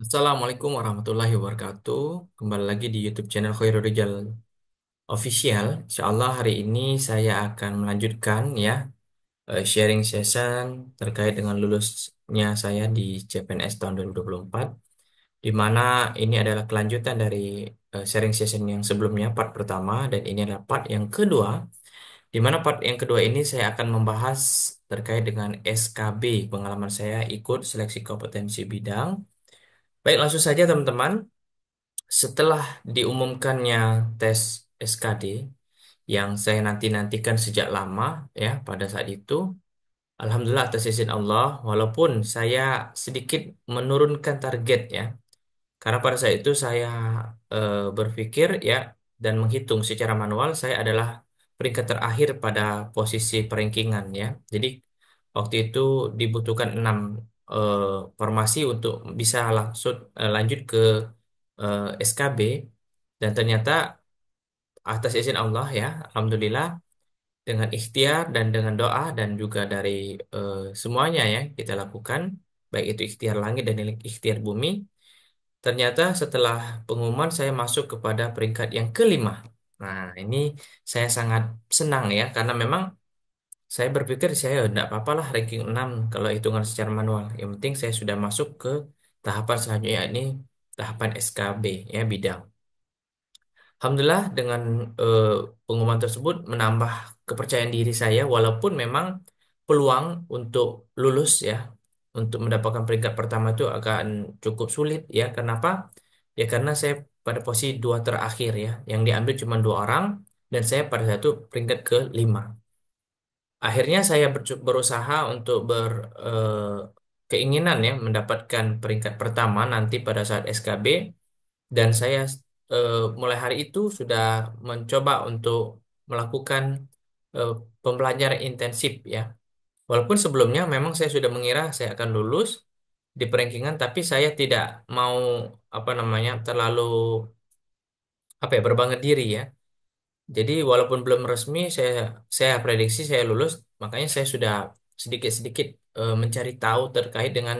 Assalamualaikum warahmatullahi wabarakatuh. Kembali lagi di YouTube channel Khairul Rijal Official. Insyaallah hari ini saya akan melanjutkan ya sharing session terkait dengan lulusnya saya di CPNS tahun 2024, di mana ini adalah kelanjutan dari sharing session yang sebelumnya, part pertama, dan ini adalah part yang kedua, di mana part yang kedua ini saya akan membahas terkait dengan SKB, pengalaman saya ikut seleksi kompetensi bidang. Baik, langsung saja teman-teman. Setelah diumumkannya tes SKD yang saya nanti-nantikan sejak lama ya pada saat itu, Alhamdulillah atas izin Allah, walaupun saya sedikit menurunkan target ya, karena pada saat itu saya berpikir ya dan menghitung secara manual saya adalah peringkat terakhir pada posisi perankingan ya. Jadi waktu itu dibutuhkan 6 eh, formasi untuk bisa langsung lanjut ke SKB, dan ternyata atas izin Allah ya, Alhamdulillah dengan ikhtiar dan dengan doa dan juga dari semuanya ya kita lakukan, baik itu ikhtiar langit dan ikhtiar bumi. Ternyata setelah pengumuman saya masuk kepada peringkat yang kelima. Nah, ini saya sangat senang ya, karena memang saya berpikir saya tidak apa-apa lah ranking 6 kalau hitungan secara manual. Yang penting saya sudah masuk ke tahapan selanjutnya, yakni tahapan SKB ya bidang. Alhamdulillah dengan eh, pengumuman tersebut menambah kepercayaan diri saya, walaupun memang peluang untuk lulus ya, untuk mendapatkan peringkat pertama itu akan cukup sulit ya. Kenapa? Ya karena saya pada posisi dua terakhir ya, yang diambil cuma dua orang, dan saya pada saat itu peringkat ke-5. Akhirnya saya berusaha untuk keinginan ya mendapatkan peringkat pertama nanti pada saat SKB, dan saya mulai hari itu sudah mencoba untuk melakukan eh, pembelajaran intensif ya. Walaupun sebelumnya memang saya sudah mengira saya akan lulus di perankingan, tapi saya tidak mau apa namanya terlalu apa ya berbangga diri ya. Jadi walaupun belum resmi saya prediksi saya lulus, makanya saya sudah sedikit-sedikit mencari tahu terkait dengan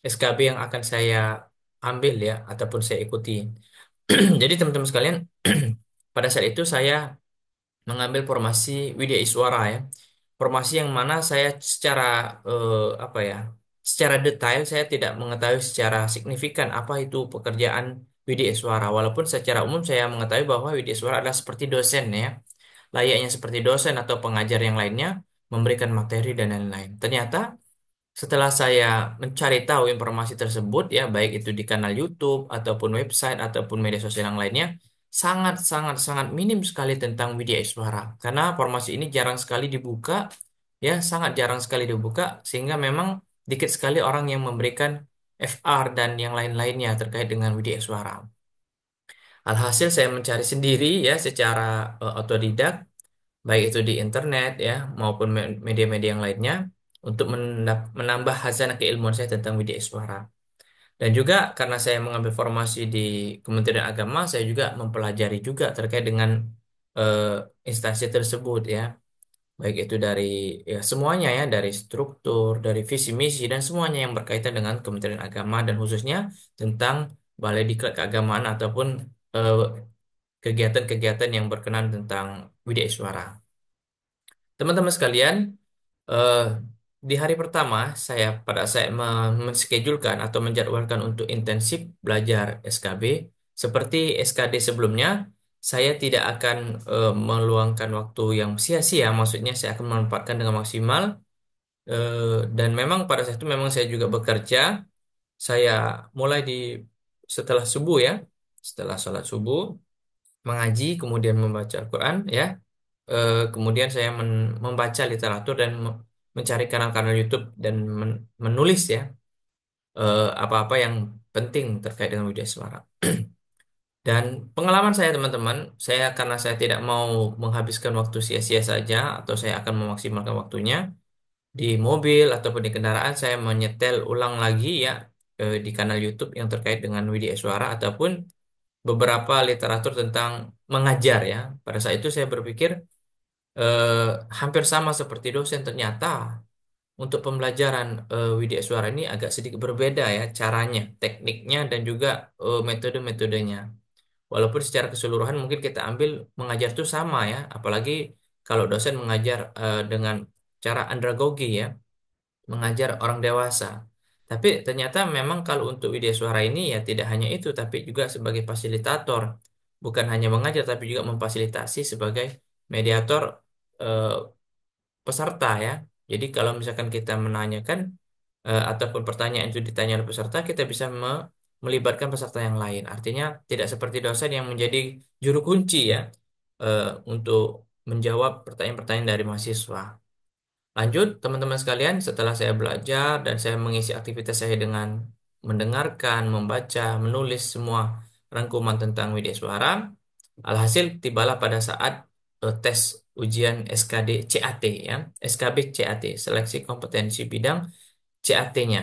SKB yang akan saya ambil ya ataupun saya ikuti. Jadi teman-teman sekalian, pada saat itu saya mengambil formasi Widya Iswara ya. Formasi yang mana saya secara apa ya? Secara detail saya tidak mengetahui secara signifikan apa itu pekerjaan Widya Iswara. Walaupun secara umum saya mengetahui bahwa Widya Iswara adalah seperti dosen ya. Layaknya seperti dosen atau pengajar yang lainnya, memberikan materi dan lain-lain. Ternyata setelah saya mencari tahu informasi tersebut ya, baik itu di kanal YouTube ataupun website ataupun media sosial yang lainnya, sangat sangat sangat minim sekali tentang Widya Iswara. Karena formasi ini jarang sekali dibuka, ya sangat jarang sekali dibuka, sehingga memang dikit sekali orang yang memberikan FR dan yang lain-lainnya terkait dengan Widya Iswara. Alhasil saya mencari sendiri ya secara otodidak, baik itu di internet ya maupun media-media yang lainnya, untuk menambah khazanah keilmuan saya tentang Widya Iswara. Dan juga karena saya mengambil formasi di Kementerian Agama, saya juga mempelajari juga terkait dengan eh, instansi tersebut ya, baik itu dari ya semuanya ya, dari struktur, dari visi misi dan semuanya yang berkaitan dengan Kementerian Agama, dan khususnya tentang Balai Diklat Keagamaan ataupun eh, kegiatan-kegiatan yang berkenan tentang Widya Iswara. Teman-teman sekalian, eh, di hari pertama saya menschedulkan atau menjadwalkan untuk intensif belajar SKB seperti SKD sebelumnya. Saya tidak akan meluangkan waktu yang sia-sia, maksudnya saya akan memanfaatkan dengan maksimal. Dan memang pada saat itu memang saya juga bekerja. Saya mulai setelah subuh ya, setelah sholat subuh mengaji, kemudian membaca Al-Quran ya. Kemudian saya membaca literatur dan mencari kanal-kanal YouTube dan menulis ya apa-apa yang penting terkait dengan Widya Suara. Dan pengalaman saya teman-teman, saya karena saya tidak mau menghabiskan waktu sia-sia saja, atau saya akan memaksimalkan waktunya di mobil ataupun di kendaraan, saya menyetel ulang lagi ya di kanal YouTube yang terkait dengan Widya Suara ataupun beberapa literatur tentang mengajar ya. Pada saat itu saya berpikir eh, hampir sama seperti dosen. Ternyata untuk pembelajaran widya suara ini agak sedikit berbeda ya caranya, tekniknya dan juga metode-metodenya. Walaupun secara keseluruhan mungkin kita ambil mengajar itu sama ya, apalagi kalau dosen mengajar dengan cara andragogi ya, mengajar orang dewasa. Tapi ternyata memang kalau untuk widya suara ini ya tidak hanya itu, tapi juga sebagai fasilitator. Bukan hanya mengajar, tapi juga memfasilitasi sebagai mediator eh, peserta ya. Jadi kalau misalkan kita menanyakan ataupun pertanyaan itu ditanya oleh peserta, kita bisa melibatkan peserta yang lain. Artinya tidak seperti dosen yang menjadi juru kunci ya untuk menjawab pertanyaan-pertanyaan dari mahasiswa. Lanjut, teman-teman sekalian, setelah saya belajar dan saya mengisi aktivitas saya dengan mendengarkan, membaca, menulis semua rangkuman tentang media suara, alhasil tibalah pada saat tes ujian SKD CAT ya, SKB CAT, seleksi kompetensi bidang CAT-nya.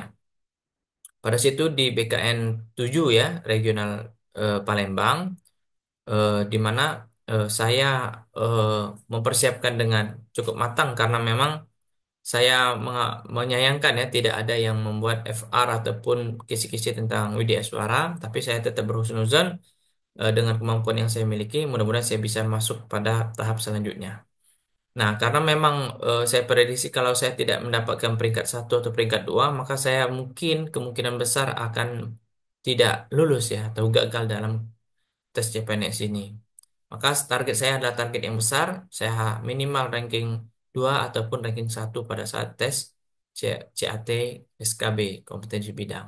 Pada situ di BKN 7 ya, regional Palembang, di mana saya eh, mempersiapkan dengan cukup matang karena memang saya menyayangkan ya tidak ada yang membuat FR ataupun kisi-kisi tentang widya suara, tapi saya tetap berhusnuzon dengan kemampuan yang saya miliki, mudah-mudahan saya bisa masuk pada tahap selanjutnya. Nah, karena memang saya prediksi kalau saya tidak mendapatkan peringkat satu atau peringkat dua, maka saya mungkin kemungkinan besar akan tidak lulus ya atau gagal dalam tes CPNS ini. Maka target saya adalah target yang besar. Saya minimal ranking 2 ataupun ranking satu pada saat tes CAT SKB, kompetensi bidang.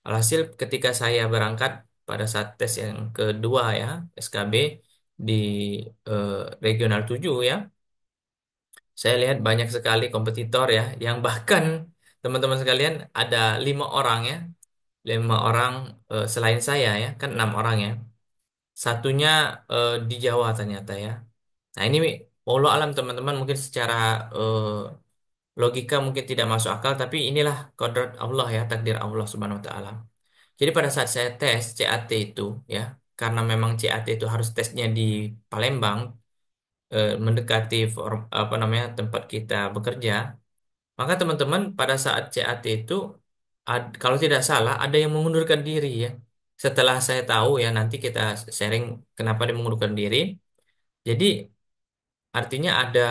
Alhasil ketika saya berangkat pada saat tes yang kedua ya, SKB di eh, Regional 7 ya, saya lihat banyak sekali kompetitor ya, yang bahkan teman-teman sekalian ada 5 orang ya, 5 orang selain saya ya, kan 6 orang ya. Satunya di Jawa ternyata ya. Nah ini wallahu alam teman-teman mungkin secara logika mungkin tidak masuk akal, tapi inilah kodrat Allah ya, takdir Allah Subhanahu Wa Taala. Jadi pada saat saya tes CAT itu ya, karena memang CAT itu harus tesnya di Palembang, mendekati apa namanya tempat kita bekerja, maka teman-teman pada saat CAT itu kalau tidak salah ada yang mengundurkan diri ya. Setelah saya tahu ya nanti kita sharing kenapa dia mengundurkan diri. Jadi artinya ada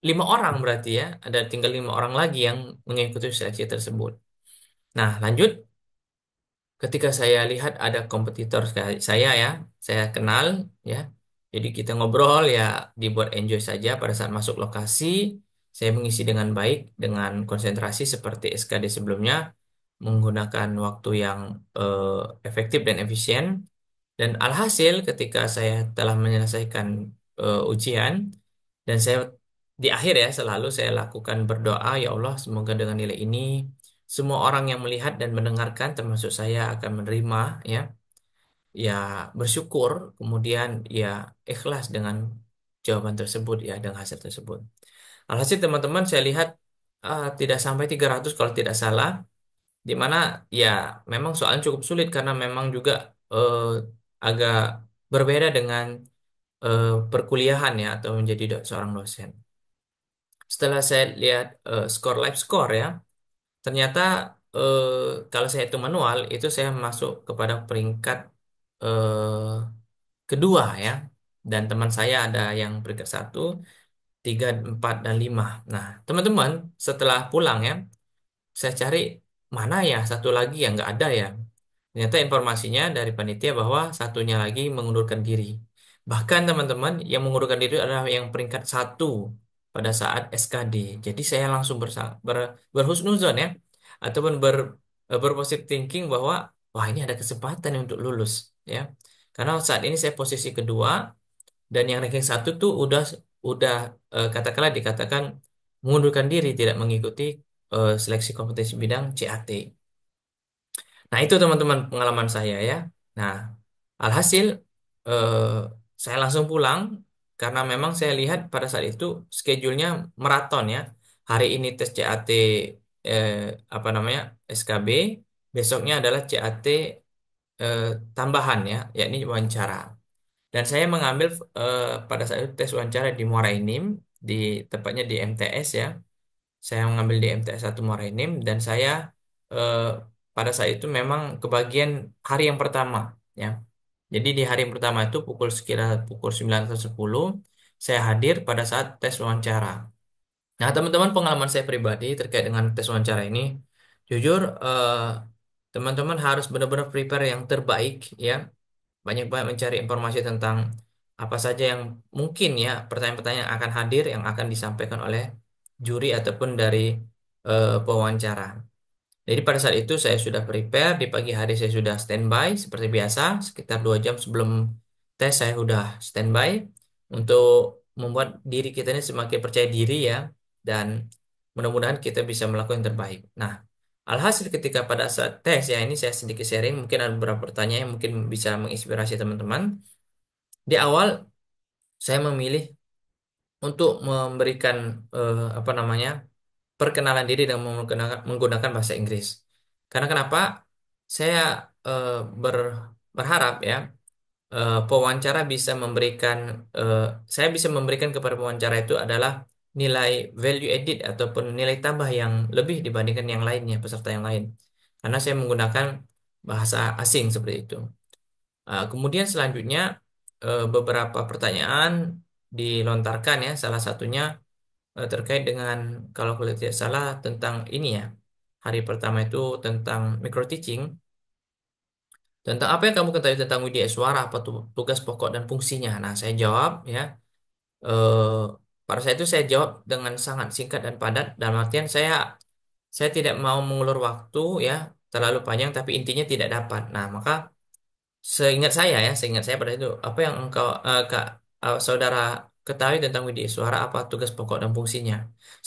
5 orang berarti ya, ada tinggal 5 orang lagi yang mengikuti seleksi tersebut. Nah lanjut, ketika saya lihat ada kompetitor saya ya, saya kenal ya. Jadi kita ngobrol ya, dibuat enjoy saja pada saat masuk lokasi. Saya mengisi dengan baik, dengan konsentrasi seperti SKD sebelumnya, menggunakan waktu yang efektif dan efisien. Dan alhasil ketika saya telah menyelesaikan ujian dan saya di akhir ya selalu saya lakukan berdoa, ya Allah semoga dengan nilai ini semua orang yang melihat dan mendengarkan termasuk saya akan menerima ya, ya bersyukur kemudian ya ikhlas dengan jawaban tersebut ya dengan hasil tersebut. Alhasil teman-teman saya lihat tidak sampai 300 kalau tidak salah, di mana ya memang soalnya cukup sulit karena memang juga eh, agak berbeda dengan perkuliahan ya atau menjadi seorang dosen. Setelah saya lihat skor live score ya, ternyata kalau saya itu manual itu saya masuk kepada peringkat eh, kedua ya, dan teman saya ada yang peringkat satu, tiga, empat, dan lima. Nah, teman-teman setelah pulang ya, saya cari mana ya satu lagi yang nggak ada ya. Ternyata informasinya dari panitia bahwa satunya lagi mengundurkan diri. Bahkan teman-teman yang mengundurkan diri adalah yang peringkat satu pada saat SKD. Jadi saya langsung berhusnuzon ya, ataupun berpositive thinking bahwa wah ini ada kesempatan untuk lulus ya. Karena saat ini saya posisi kedua dan yang ranking satu tuh udah katakanlah dikatakan mengundurkan diri tidak mengikuti seleksi kompetensi bidang CAT. Nah, itu teman-teman pengalaman saya ya. Nah, alhasil eh, saya langsung pulang karena memang saya lihat pada saat itu schedule-nya maraton ya. Hari ini tes CAT eh, apa namanya SKB, besoknya adalah CAT eh, tambahan ya, yakni wawancara. Dan saya mengambil pada saat itu tes wawancara di Muara Enim, di tepatnya di MTS ya. saya mengambil di MTS 1 Muara Enim dan saya eh, pada saat itu memang kebagian hari yang pertama ya. Jadi di hari yang pertama itu sekitar pukul 9 atau 10 saya hadir pada saat tes wawancara. Nah, teman-teman, pengalaman saya pribadi terkait dengan tes wawancara ini, jujur teman-teman harus benar-benar prepare yang terbaik ya. Banyak-banyak mencari informasi tentang apa saja yang mungkin ya pertanyaan-pertanyaan yang akan hadir yang akan disampaikan oleh juri ataupun dari pewawancara. Jadi pada saat itu saya sudah prepare, di pagi hari saya sudah standby seperti biasa, sekitar 2 jam sebelum tes saya sudah standby untuk membuat diri kita ini semakin percaya diri ya, dan mudah-mudahan kita bisa melakukan yang terbaik. Nah, alhasil ketika pada saat tes ya, ini saya sedikit sharing, mungkin ada beberapa pertanyaan yang mungkin bisa menginspirasi teman-teman. Di awal saya memilih untuk memberikan apa namanya perkenalan diri dan menggunakan bahasa Inggris. Karena kenapa? Saya eh, berharap ya pewawancara bisa memberikan eh, saya bisa memberikan kepada pewawancara itu adalah nilai value added ataupun nilai tambah yang lebih dibandingkan yang lainnya, peserta yang lain. Karena saya menggunakan bahasa asing seperti itu. Kemudian selanjutnya beberapa pertanyaan dilontarkan ya, salah satunya terkait dengan kalau aku tidak salah tentang ini ya. Hari pertama itu tentang micro teaching, tentang apa yang kamu ketahui tentang WDS suara, apa tuh tugas pokok dan fungsinya. Nah, saya jawab ya. Eh, pada saat itu saya jawab dengan sangat singkat dan padat. Dalam artian saya tidak mau mengulur waktu ya terlalu panjang, tapi intinya tidak dapat. Nah, maka seingat saya pada itu, apa yang engkau saudara ketahui tentang WDI Suara, apa tugas pokok dan fungsinya?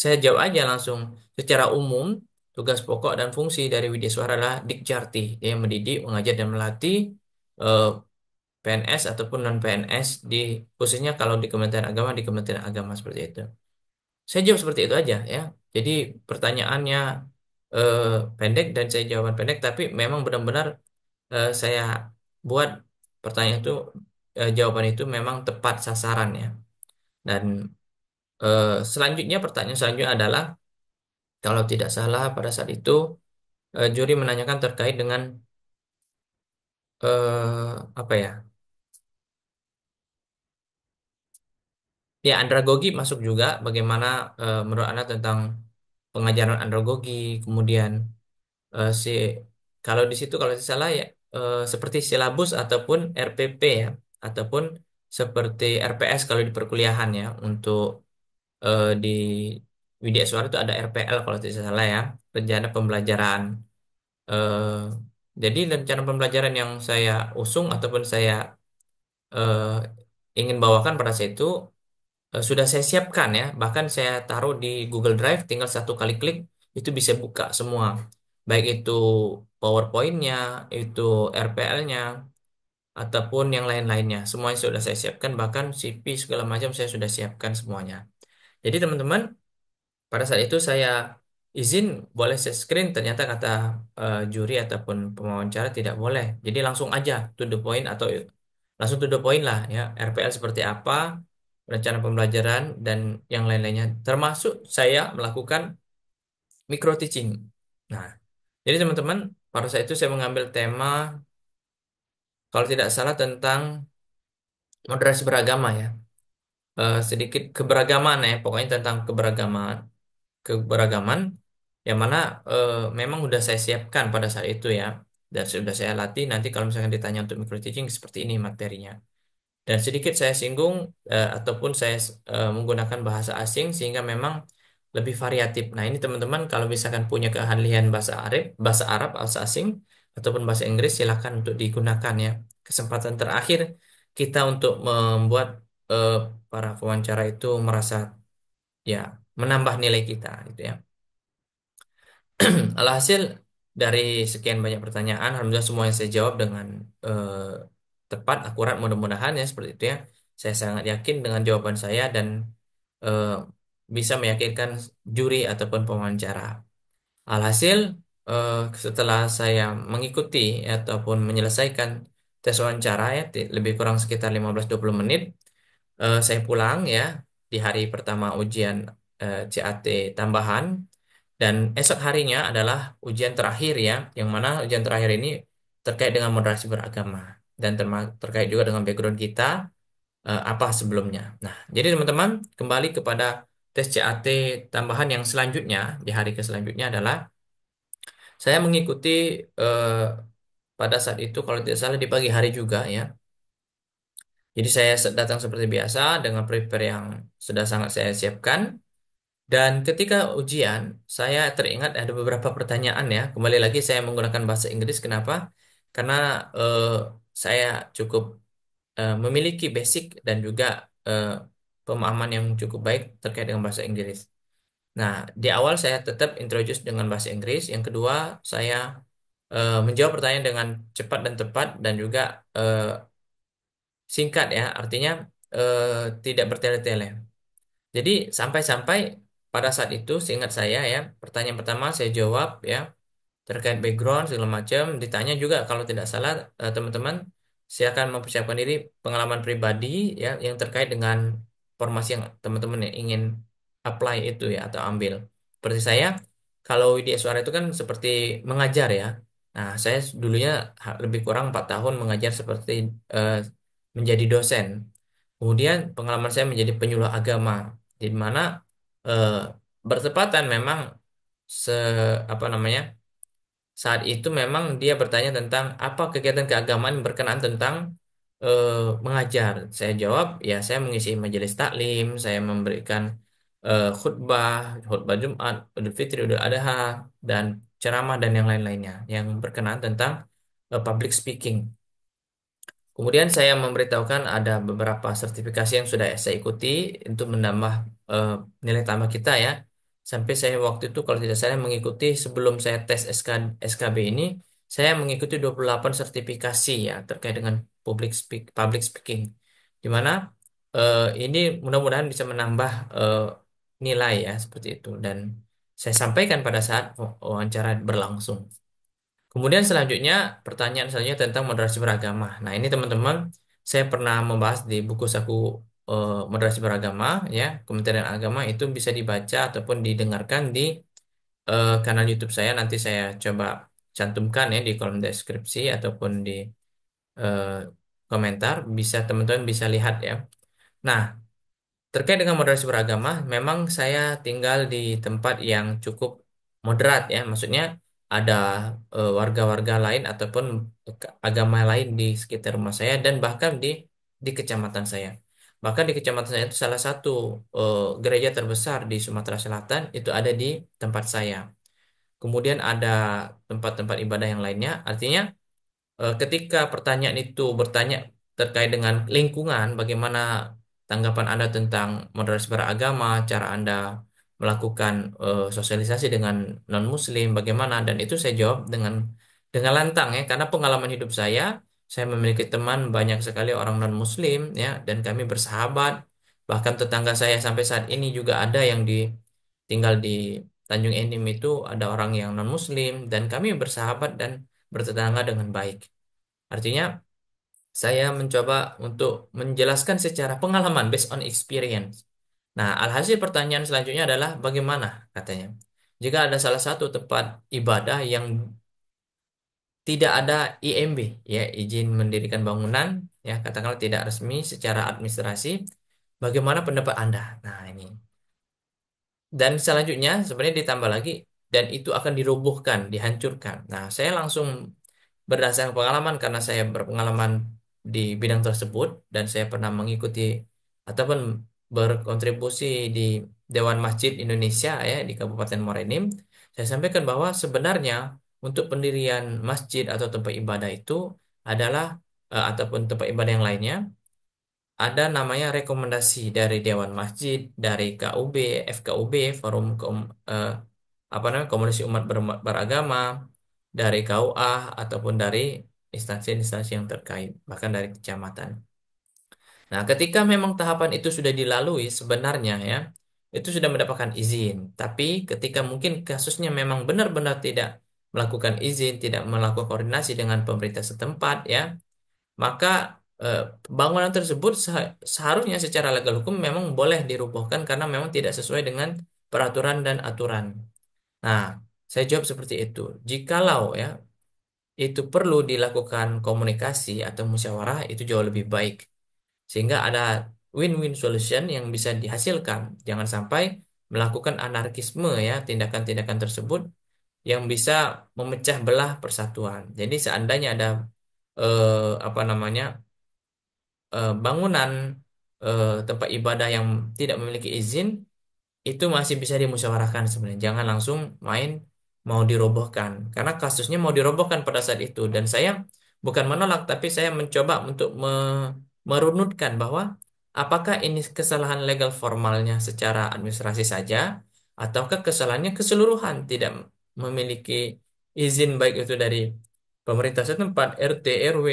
Saya jawab aja langsung, secara umum tugas pokok dan fungsi dari WDI Suara adalah Dikjati, dia mendidik, mengajar dan melatih eh, PNS ataupun non PNS di khususnya kalau di Kementerian Agama seperti itu. Saya jawab seperti itu aja ya. Jadi pertanyaannya eh, pendek dan saya jawaban pendek, tapi memang benar-benar saya buat pertanyaan itu jawaban itu memang tepat sasaran ya. Dan selanjutnya pertanyaan selanjutnya adalah kalau tidak salah pada saat itu juri menanyakan terkait dengan apa ya? Ya, andragogi masuk juga. Bagaimana menurut Anda tentang pengajaran andragogi, kemudian si kalau di situ kalau tidak salah ya seperti silabus ataupun RPP ya, ataupun seperti RPS kalau di perkuliahan ya untuk di Widya Suara itu ada RPL kalau tidak salah ya, rencana pembelajaran. Eh, jadi rencana pembelajaran yang saya usung ataupun saya eh, ingin bawakan pada saat itu sudah saya siapkan ya, bahkan saya taruh di Google Drive, tinggal satu kali klik itu bisa buka semua, baik itu PowerPoint-nya, itu RPL-nya, ataupun yang lain-lainnya. Semuanya sudah saya siapkan, bahkan CV segala macam saya sudah siapkan semuanya. Jadi teman-teman, pada saat itu saya izin boleh share screen, ternyata kata juri ataupun pewawancara tidak boleh. Jadi langsung aja to the point atau langsung to the point lah ya. RPL seperti apa, rencana pembelajaran dan yang lain-lainnya. Termasuk saya melakukan micro teaching. Nah, jadi teman-teman, pada saat itu saya mengambil tema kalau tidak salah tentang moderasi beragama ya. Sedikit keberagaman ya, pokoknya tentang keberagaman yang mana memang sudah saya siapkan pada saat itu ya, dan sudah saya latih. Nanti kalau misalkan ditanya untuk micro teaching seperti ini materinya, dan sedikit saya singgung ataupun saya menggunakan bahasa asing sehingga memang lebih variatif. Nah, ini teman-teman kalau misalkan punya keahlian bahasa Arab, bahasa asing ataupun bahasa Inggris, silakan untuk digunakan ya. Kesempatan terakhir kita untuk membuat eh, para pewawancara itu merasa ya menambah nilai kita gitu ya. Alhasil dari sekian banyak pertanyaan, alhamdulillah semuanya saya jawab dengan tepat, akurat, mudah-mudahan ya seperti itu ya. Saya sangat yakin dengan jawaban saya dan eh, bisa meyakinkan juri ataupun pewawancara. Alhasil setelah saya mengikuti ataupun menyelesaikan tes wawancara ya, lebih kurang sekitar 15-20 menit, saya pulang ya di hari pertama ujian CAT tambahan. Dan esok harinya adalah ujian terakhir ya, yang mana ujian terakhir ini terkait dengan moderasi beragama dan terkait juga dengan background kita apa sebelumnya. Nah, jadi teman-teman kembali kepada tes CAT tambahan yang selanjutnya di hari ke selanjutnya adalah saya mengikuti eh, pada saat itu kalau tidak salah di pagi hari juga ya. Jadi saya datang seperti biasa dengan prepare yang sudah sangat saya siapkan. Dan ketika ujian, saya teringat ada beberapa pertanyaan ya. Kembali lagi saya menggunakan bahasa Inggris. Kenapa? Karena eh, saya cukup memiliki basic dan juga eh, pemahaman yang cukup baik terkait dengan bahasa Inggris. Nah, di awal saya tetap introduce dengan bahasa Inggris. Yang kedua, saya menjawab pertanyaan dengan cepat dan tepat dan juga singkat ya. Artinya tidak bertele-tele. Jadi sampai-sampai pada saat itu seingat saya ya, pertanyaan pertama saya jawab ya terkait background segala macam. Ditanya juga kalau tidak salah teman-teman silakan mempersiapkan diri pengalaman pribadi ya yang terkait dengan formasi yang teman-teman yang ingin apply itu ya atau ambil. Seperti saya kalau di suara itu kan seperti mengajar ya. Nah, saya dulunya lebih kurang 4 tahun mengajar seperti eh, menjadi dosen. Kemudian pengalaman saya menjadi penyuluh agama, di mana eh, bertepatan memang se apa namanya saat itu memang dia bertanya tentang apa kegiatan keagamaan yang berkenaan tentang eh, mengajar. Saya jawab ya saya mengisi majelis taklim, saya memberikan khutbah, khutbah Jumat, Idul Fitri, Idul Adha, dan ceramah dan yang lain-lainnya yang berkenaan tentang public speaking. Kemudian saya memberitahukan ada beberapa sertifikasi yang sudah saya ikuti untuk menambah eh, nilai tambah kita ya. Sampai saya waktu itu kalau tidak salah mengikuti sebelum saya tes SKB ini, saya mengikuti 28 sertifikasi ya terkait dengan public speaking. Di mana ini mudah-mudahan bisa menambah nilai ya seperti itu dan saya sampaikan pada saat wawancara berlangsung. Kemudian selanjutnya, pertanyaan selanjutnya tentang moderasi beragama. Nah, ini teman-teman, saya pernah membahas di buku saku moderasi beragama, ya, Kementerian Agama itu bisa dibaca ataupun didengarkan di kanal YouTube saya. Nanti saya coba cantumkan ya di kolom deskripsi ataupun di eh, komentar. Bisa teman-teman bisa lihat ya. Nah, terkait dengan moderasi beragama, memang saya tinggal di tempat yang cukup moderat ya, maksudnya ada warga-warga lain ataupun agama lain di sekitar rumah saya dan bahkan di kecamatan saya. Bahkan di kecamatan saya itu salah satu gereja terbesar di Sumatera Selatan itu ada di tempat saya. Kemudian ada tempat-tempat ibadah yang lainnya, artinya ketika pertanyaan itu bertanya terkait dengan lingkungan, bagaimana tanggapan Anda tentang moderasi beragama, cara Anda melakukan sosialisasi dengan non-Muslim, bagaimana? Dan itu saya jawab dengan lantang ya, karena pengalaman hidup saya memiliki teman banyak sekali orang non-Muslim ya, dan kami bersahabat. Bahkan tetangga saya sampai saat ini juga ada yang tinggal di Tanjung Enim itu ada orang yang non-Muslim dan kami bersahabat dan bertetangga dengan baik. Artinya, saya mencoba untuk menjelaskan secara pengalaman based on experience. Nah, alhasil pertanyaan selanjutnya adalah bagaimana katanya. Jika ada salah satu tempat ibadah yang tidak ada IMB, ya izin mendirikan bangunan, ya katakanlah tidak resmi secara administrasi, bagaimana pendapat Anda? Nah, ini. Dan selanjutnya sebenarnya ditambah lagi dan itu akan dirobohkan, dihancurkan. Nah, saya langsung berdasarkan pengalaman karena saya berpengalaman di bidang tersebut dan saya pernah mengikuti ataupun berkontribusi di Dewan Masjid Indonesia ya di Kabupaten Muara Enim. Saya sampaikan bahwa sebenarnya untuk pendirian masjid atau tempat ibadah itu adalah ataupun tempat ibadah yang lainnya ada namanya rekomendasi dari Dewan Masjid, dari KUB, FKUB, eh, apa namanya Komunikasi Umat Beragama, dari KUA ataupun dari instansi-instansi yang terkait, bahkan dari kecamatan. Nah, ketika memang tahapan itu sudah dilalui sebenarnya ya, itu sudah mendapatkan izin. Tapi ketika mungkin kasusnya memang benar-benar tidak melakukan izin, tidak melakukan koordinasi dengan pemerintah setempat ya, maka eh, bangunan tersebut seharusnya secara legal hukum memang boleh dirobohkan karena memang tidak sesuai dengan peraturan dan aturan. Nah, saya jawab seperti itu. Jikalau ya itu perlu dilakukan komunikasi atau musyawarah, itu jauh lebih baik. Sehingga ada win-win solution yang bisa dihasilkan. Jangan sampai melakukan anarkisme ya, tindakan-tindakan tersebut yang bisa memecah belah persatuan. Jadi seandainya ada apa namanya bangunan tempat ibadah yang tidak memiliki izin, itu masih bisa dimusyawarahkan sebenarnya. Jangan langsung main mau dirobohkan. Karena kasusnya mau dirobohkan pada saat itu. Dan saya bukan menolak, tapi saya mencoba untuk merunutkan bahwa apakah ini kesalahan legal formalnya secara administrasi saja, ataukah kesalahannya keseluruhan tidak memiliki izin baik itu dari pemerintah setempat, RT, RW,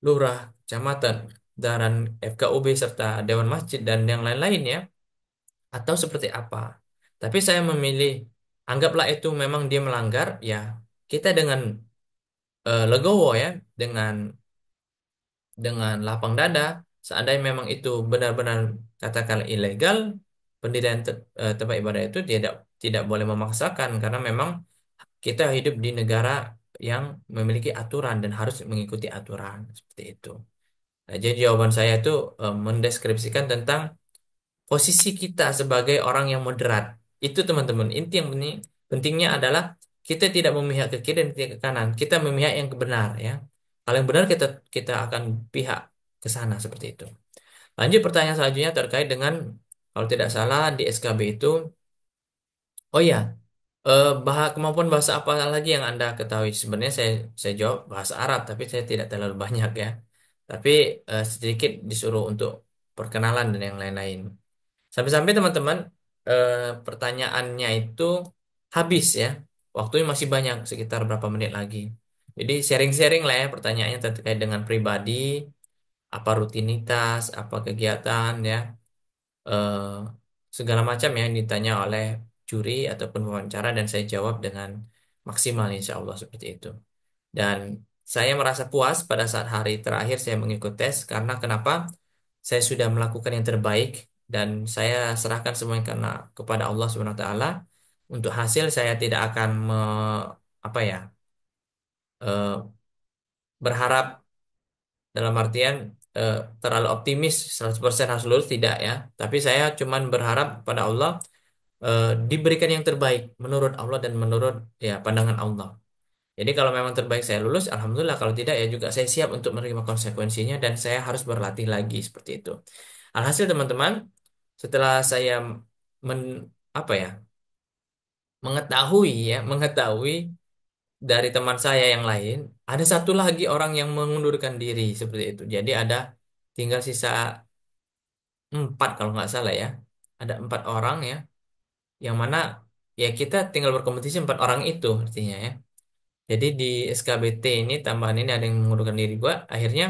lurah, kecamatan, dan FKUB serta Dewan Masjid dan yang lain-lainnya atau seperti apa. Tapi saya memilih, anggaplah itu memang dia melanggar, ya kita dengan legowo ya, dengan lapang dada, seandainya memang itu benar-benar katakan ilegal, pendirian tempat ibadah itu tidak tidak boleh memaksakan karena memang kita hidup di negara yang memiliki aturan dan harus mengikuti aturan seperti itu. Nah, jadi jawaban saya itu mendeskripsikan tentang posisi kita sebagai orang yang moderat. Itu teman-teman, inti yang pentingnya adalah kita tidak memihak ke kiri dan tidak ke kanan. Kita memihak yang benar ya. Kalau yang benar kita kita akan pihak ke sana seperti itu. Lanjut pertanyaan selanjutnya terkait dengan kalau tidak salah di SKB itu, oh ya, kemampuan bahasa apa lagi yang Anda ketahui? Sebenarnya saya jawab bahasa Arab, tapi saya tidak terlalu banyak ya. Tapi sedikit disuruh untuk perkenalan dan yang lain-lain. Sampai-sampai teman-teman eh, pertanyaannya itu habis ya. Waktunya masih banyak, sekitar berapa menit lagi. Jadi sharing-sharing lah ya pertanyaannya terkait dengan pribadi, apa rutinitas, apa kegiatan ya, eh, segala macam ya yang ditanya oleh juri ataupun wawancara dan saya jawab dengan maksimal insya Allah seperti itu. Dan saya merasa puas pada saat hari terakhir saya mengikuti tes karena kenapa? Saya sudah melakukan yang terbaik dan saya serahkan semuanya karena kepada Allah Subhanahu wa taala. Untuk hasil saya tidak akan apa ya? eh, berharap dalam artian terlalu optimis 100% harus lulus tidak ya. Tapi saya cuman berharap pada Allah diberikan yang terbaik menurut Allah dan menurut ya pandangan Allah. Jadi kalau memang terbaik saya lulus, alhamdulillah. Kalau tidak ya juga saya siap untuk menerima konsekuensinya dan saya harus berlatih lagi seperti itu. Alhasil teman-teman, setelah saya men, apa ya mengetahui dari teman saya yang lain, ada satu lagi orang yang mengundurkan diri seperti itu. Jadi ada tinggal sisa 4 kalau nggak salah ya. Ada 4 orang ya, yang mana ya kita tinggal berkompetisi 4 orang itu artinya ya. Jadi di SKBT ini tambahan ini ada yang mengundurkan diri gua, akhirnya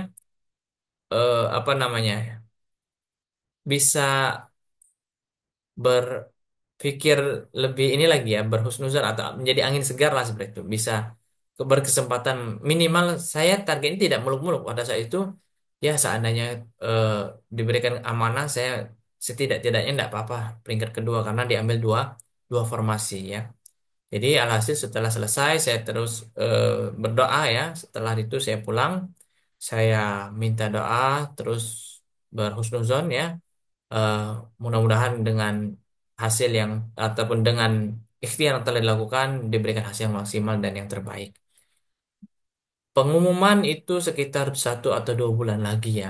apa namanya bisa berpikir lebih ini lagi ya berhusnuzon atau menjadi angin segar lah seperti itu. Bisa berkesempatan minimal saya targetnya tidak muluk-muluk pada saat itu ya seandainya eh, diberikan amanah saya setidak-tidaknya tidak apa-apa peringkat kedua karena diambil dua dua formasi ya. Jadi alhasil setelah selesai saya terus berdoa ya. Setelah itu saya pulang, saya minta doa terus berhusnuzon ya. Eh, Mudah-mudahan dengan hasil yang ataupun dengan ikhtiar yang telah dilakukan diberikan hasil yang maksimal dan yang terbaik. Pengumuman itu sekitar 1 atau 2 bulan lagi ya.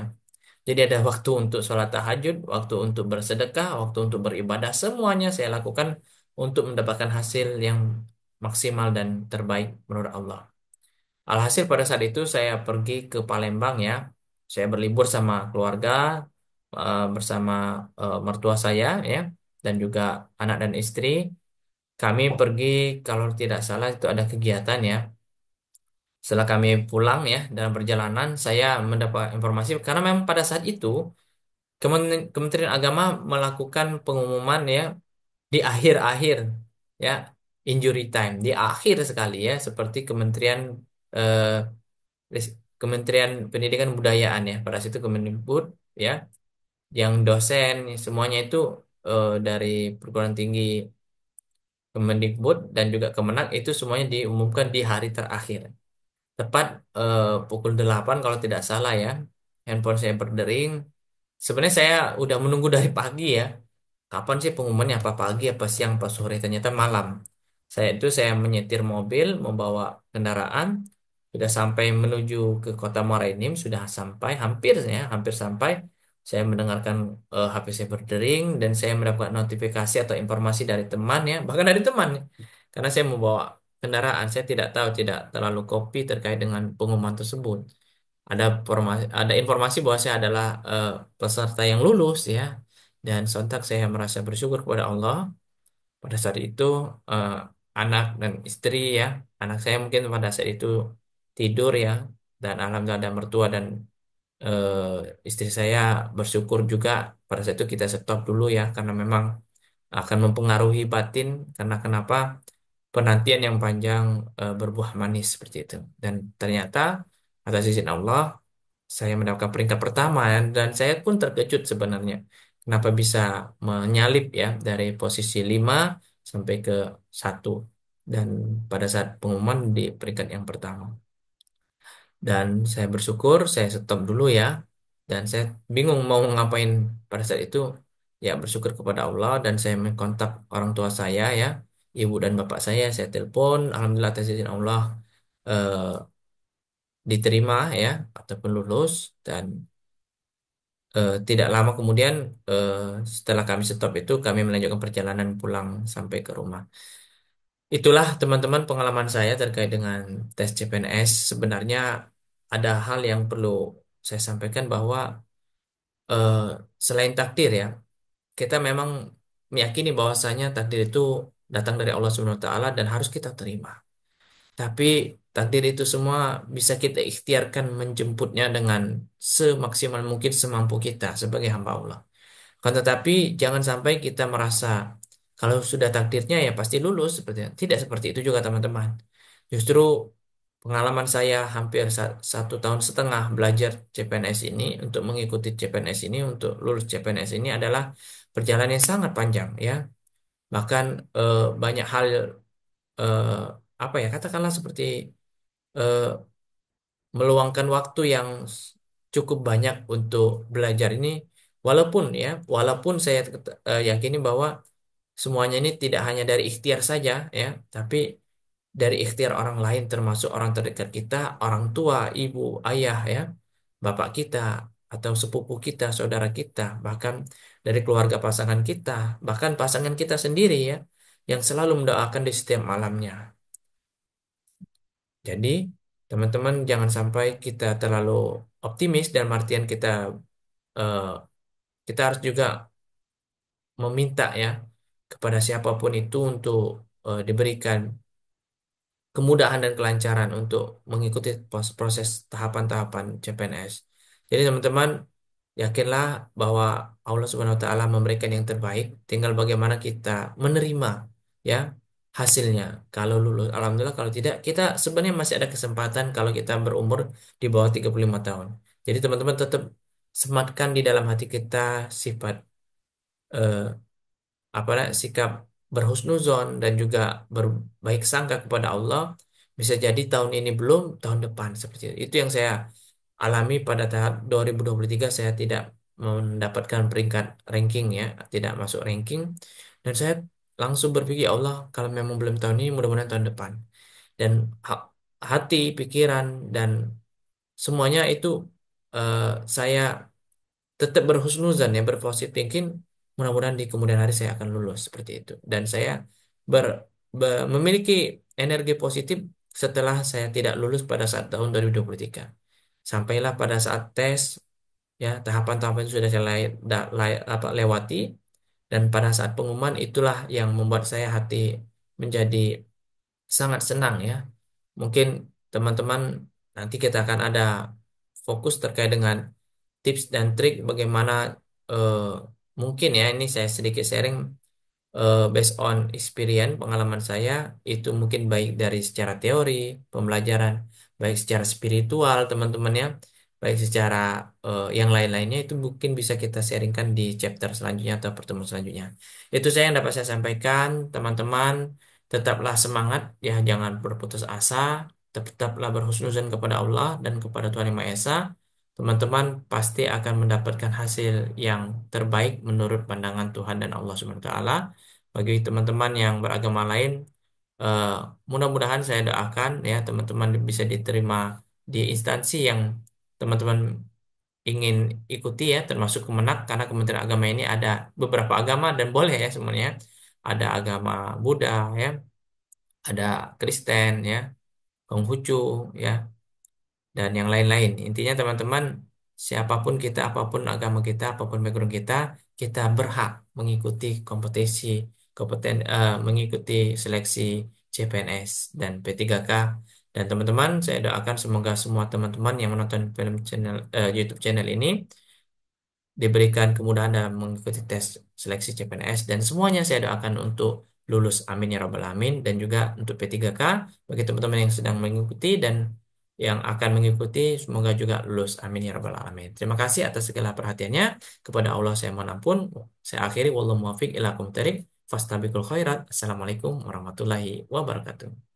Jadi ada waktu untuk sholat tahajud, waktu untuk bersedekah, waktu untuk beribadah, semuanya saya lakukan untuk mendapatkan hasil yang maksimal dan terbaik menurut Allah. Alhasil pada saat itu saya pergi ke Palembang ya. Saya berlibur sama keluarga, bersama mertua saya ya, dan juga anak dan istri. Kami pergi kalau tidak salah itu ada kegiatan ya. Setelah kami pulang ya dalam perjalanan, saya mendapat informasi karena memang pada saat itu Kementerian Agama melakukan pengumuman ya di akhir-akhir ya injury time di akhir sekali ya seperti eh, Kementerian Pendidikan dan Kebudayaan ya pada situ Kemendikbud ya yang dosen semuanya itu dari perguruan tinggi Kemendikbud dan juga Kemenak itu semuanya diumumkan di hari terakhir. Tepat pukul 8 kalau tidak salah ya. Handphone saya berdering. Sebenarnya saya udah menunggu dari pagi ya. Kapan sih pengumumannya? Apa pagi, apa siang, apa sore? Ternyata malam. Saya menyetir mobil, membawa kendaraan, sudah sampai menuju ke Kota Muara Enim, sudah sampai, hampir ya, hampir sampai. Saya mendengarkan HP saya berdering dan saya mendapat notifikasi atau informasi dari teman ya, bahkan dari teman. Karena saya membawa kendaraan, saya tidak tahu, tidak terlalu kopi terkait dengan pengumuman tersebut. Ada informasi bahwa saya adalah peserta yang lulus ya, dan sontak saya merasa bersyukur kepada Allah. Pada saat itu eh, anak dan istri ya, anak saya mungkin pada saat itu tidur ya, dan alhamdulillah ada mertua dan istri saya bersyukur juga. Pada saat itu kita stop dulu ya, karena memang akan mempengaruhi batin. Karena kenapa? Penantian yang panjang berbuah manis seperti itu. Dan ternyata atas izin Allah saya mendapatkan peringkat pertama dan saya pun terkejut sebenarnya. Kenapa bisa menyalip ya dari posisi 5 sampai ke 1 dan pada saat pengumuman di peringkat yang pertama. Dan saya bersyukur, saya stop dulu ya. Dan saya bingung mau ngapain pada saat itu. Ya bersyukur kepada Allah dan saya mengontak orang tua saya ya, ibu dan bapak saya telepon. Alhamdulillah atas izin Allah eh, diterima ya ataupun lulus dan tidak lama kemudian eh, setelah kami stop itu kami melanjutkan perjalanan pulang sampai ke rumah. Itulah teman-teman pengalaman saya terkait dengan tes CPNS. Sebenarnya ada hal yang perlu saya sampaikan bahwa eh, selain takdir ya, kita memang meyakini bahwasanya takdir itu datang dari Allah Subhanahu wa taala dan harus kita terima. Tapi takdir itu semua bisa kita ikhtiarkan menjemputnya dengan semaksimal mungkin semampu kita sebagai hamba Allah. Kan tetapi jangan sampai kita merasa kalau sudah takdirnya ya pasti lulus seperti itu. Tidak seperti itu juga teman-teman. Justru pengalaman saya hampir 1,5 tahun belajar CPNS ini untuk mengikuti CPNS ini untuk lulus CPNS ini adalah perjalanan yang sangat panjang ya. Bahkan banyak hal eh, apa ya katakanlah seperti eh, meluangkan waktu yang cukup banyak untuk belajar ini walaupun saya yakini bahwa semuanya ini tidak hanya dari ikhtiar saja ya tapi dari ikhtiar orang lain termasuk orang terdekat kita, orang tua, ibu, ayah ya, bapak kita atau sepupu kita, saudara kita, bahkan dari keluarga pasangan kita, bahkan pasangan kita sendiri ya yang selalu mendoakan di setiap malamnya. Jadi, teman-teman jangan sampai kita terlalu optimis dan artian eh, kita harus juga meminta ya kepada siapapun itu untuk diberikan kemudahan dan kelancaran untuk mengikuti proses tahapan-tahapan CPNS. Jadi teman-teman yakinlah bahwa Allah Subhanahu wa taala memberikan yang terbaik, tinggal bagaimana kita menerima ya hasilnya. Kalau lulus alhamdulillah, kalau tidak kita sebenarnya masih ada kesempatan kalau kita berumur di bawah 35 tahun. Jadi teman-teman tetap sematkan di dalam hati kita sifat eh, sikap berhusnuzon dan juga berbaik sangka kepada Allah. Bisa jadi tahun ini belum, tahun depan seperti itu. Itu yang saya alami pada tahap 2023. Saya tidak mendapatkan peringkat ranking ya, tidak masuk ranking. Dan saya langsung berpikir, "Ya Allah, kalau memang belum tahun ini, mudah-mudahan tahun depan." Dan hati, pikiran, dan semuanya itu eh, saya tetap berhusnuzan ya berpositif thinking, mudah-mudahan di kemudian hari saya akan lulus seperti itu dan saya ber, memiliki energi positif setelah saya tidak lulus pada saat tahun 2023 sampailah pada saat tes ya tahapan-tahapan itu sudah saya lewati dan pada saat pengumuman itulah yang membuat saya hati menjadi sangat senang ya. Mungkin teman-teman nanti kita akan ada fokus terkait dengan tips dan trik bagaimana eh, mungkin ya ini saya sedikit sharing based on experience pengalaman saya itu mungkin baik dari secara teori pembelajaran baik secara spiritual teman-teman ya baik secara yang lain-lainnya itu mungkin bisa kita sharingkan di chapter selanjutnya atau pertemuan selanjutnya itu saya yang dapat saya sampaikan teman-teman tetaplah semangat ya, jangan berputus asa, tetaplah berhusnuzon kepada Allah dan kepada Tuhan Yang Maha Esa. Teman-teman pasti akan mendapatkan hasil yang terbaik menurut pandangan Tuhan dan Allah Subhanahu wa taala. Bagi teman-teman yang beragama lain, eh, mudah-mudahan saya doakan ya teman-teman bisa diterima di instansi yang teman-teman ingin ikuti ya, termasuk Kemenak, karena Kementerian Agama ini ada beberapa agama dan boleh ya semuanya. Ada agama Buddha ya, ada Kristen ya, Konghucu ya, dan yang lain-lain. Intinya teman-teman, siapapun kita, apapun agama kita, apapun background kita, kita berhak mengikuti kompetisi, mengikuti seleksi CPNS dan P3K. Dan teman-teman, saya doakan semoga semua teman-teman yang menonton film channel YouTube channel ini diberikan kemudahan dalam mengikuti tes seleksi CPNS dan semuanya saya doakan untuk lulus, amin ya rabbal alamin. Dan juga untuk P3K bagi teman-teman yang sedang mengikuti dan yang akan mengikuti, semoga juga lulus, amin ya rabbal alamin. Terima kasih atas segala perhatiannya. Kepada Allah saya mohon ampun. Saya akhiri, wallahu muwaffiq ila aqwamit thoriq. Fastabiqul khairat. Assalamualaikum warahmatullahi wabarakatuh.